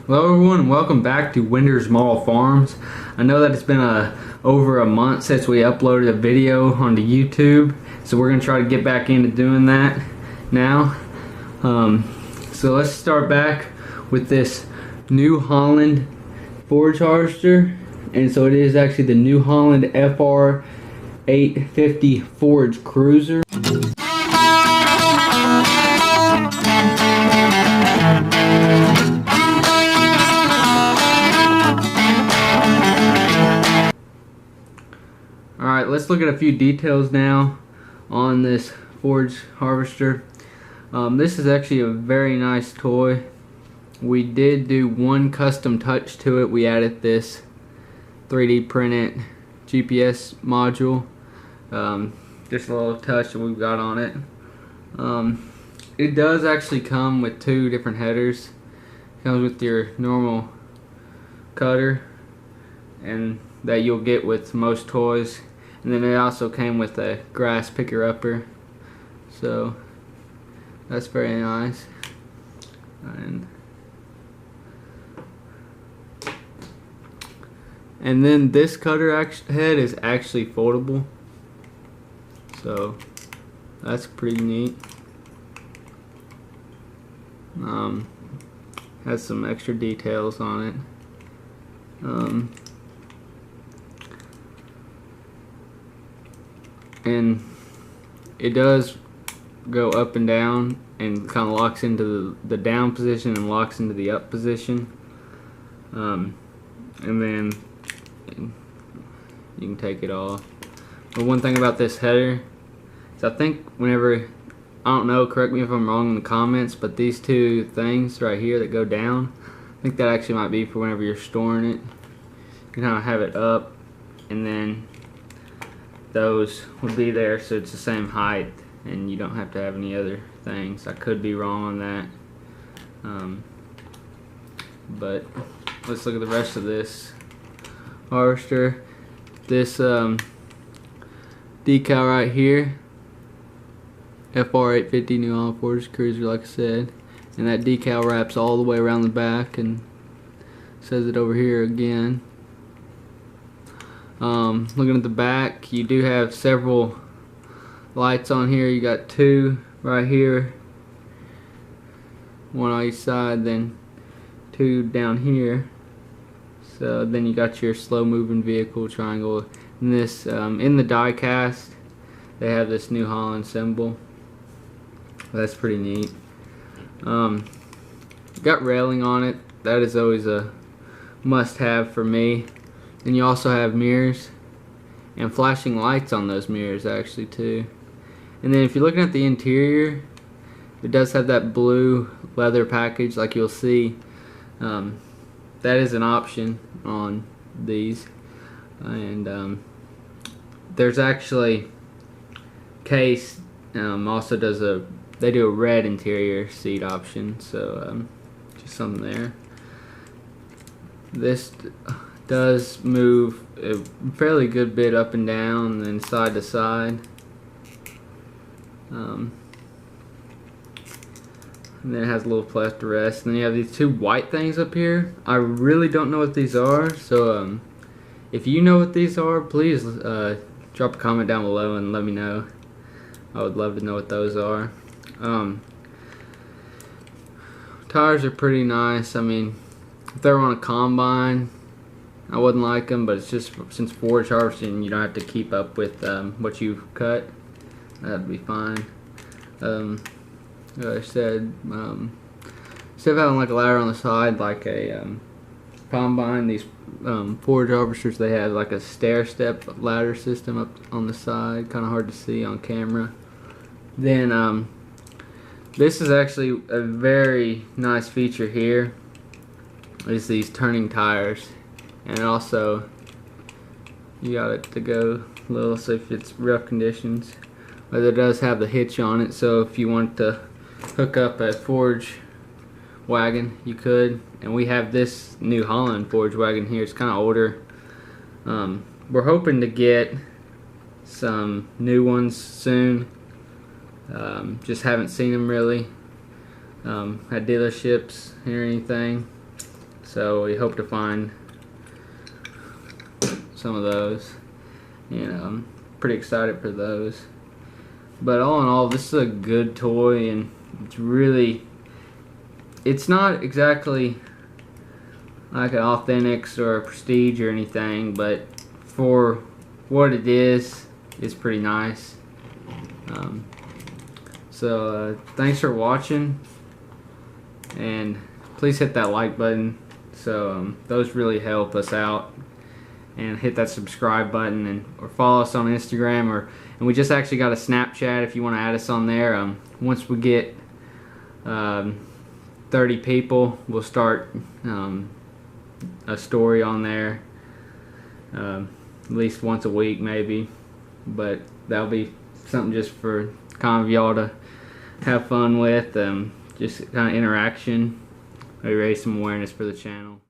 Hello everyone and welcome back to Winter's Mall Farms. I know that it's been over a month since we uploaded a video onto YouTube, so we're going to try to get back into doing that now. So let's start back with this New Holland forage harvester, and so it is actually the New Holland FR850 FORAGE CRUISer. Alright, let's look at a few details now on this forage harvester. This is actually a very nice toy. We did do one custom touch to it. We added this 3D printed GPS module. Just a little touch that we've got on it. It does actually come with two different headers. It comes with your normal cutter and that you'll get with most toys, and then it also came with a grass picker upper, so that's very nice. And then this cutter head is actually foldable, so that's pretty neat. Has some extra details on it. And it does go up and down and kind of locks into the down position and locks into the up position. And then you can take it off. But one thing about this header is I think whenever, I don't know, correct me if I'm wrong in the comments, but these two things right here that go down, I think that actually might be for whenever you're storing it. You can kind of have it up, and then those would be there so it's the same height and you don't have to have any other things. I could be wrong on that, but let's look at the rest of this harvester. This decal right here, FR850 New Holland FORAGE CRUISER, like I said, and that decal wraps all the way around the back and says it over here again. Looking at the back, you do have several lights on here. You got two right here, one on each side, then two down here. So then you got your slow moving vehicle triangle. And this, in the die cast, they have this New Holland symbol. That's pretty neat. Got railing on it. That is always a must have for me. And you also have mirrors and flashing lights on those mirrors actually too. And then if you're looking at the interior, it does have that blue leather package like you'll see. That is an option on these. And there's actually Case also does they do a red interior seat option, so just something there. This does move a fairly good bit up and down and then side to side. And then it has a little place to rest. And then you have these two white things up here. I really don't know what these are, so if you know what these are, please drop a comment down below and let me know. I would love to know what those are. Tires are pretty nice. I mean, if they were on a combine, I wouldn't like them, but it's just since forage harvesting, you don't have to keep up with what you cut. That'd be fine. Like I said, instead of having like a ladder on the side like a combine, these forage harvesters, they have like a stair step ladder system up on the side. Kind of hard to see on camera. Then this is actually a very nice feature here, is these turning tires. And also you got it to go a little, so if it's rough conditions. But it does have the hitch on it, so if you want to hook up a forage wagon, you could. And we have this New Holland forage wagon here. It's kind of older. We're hoping to get some new ones soon. Just haven't seen them really at dealerships or anything. So we hope to find some of those, and I'm pretty excited for those. But all in all, this is a good toy, and it's not exactly like an Authentics or a Prestige or anything, but for what it is, it's pretty nice. Thanks for watching, and please hit that like button. So those really help us out, and hit that subscribe button, and or follow us on Instagram, and we just actually got a Snapchat if you want to add us on there. Once we get 30 people, we'll start a story on there, at least once a week maybe, but that'll be something just for kind of y'all to have fun with, just kind of interaction, maybe raise some awareness for the channel.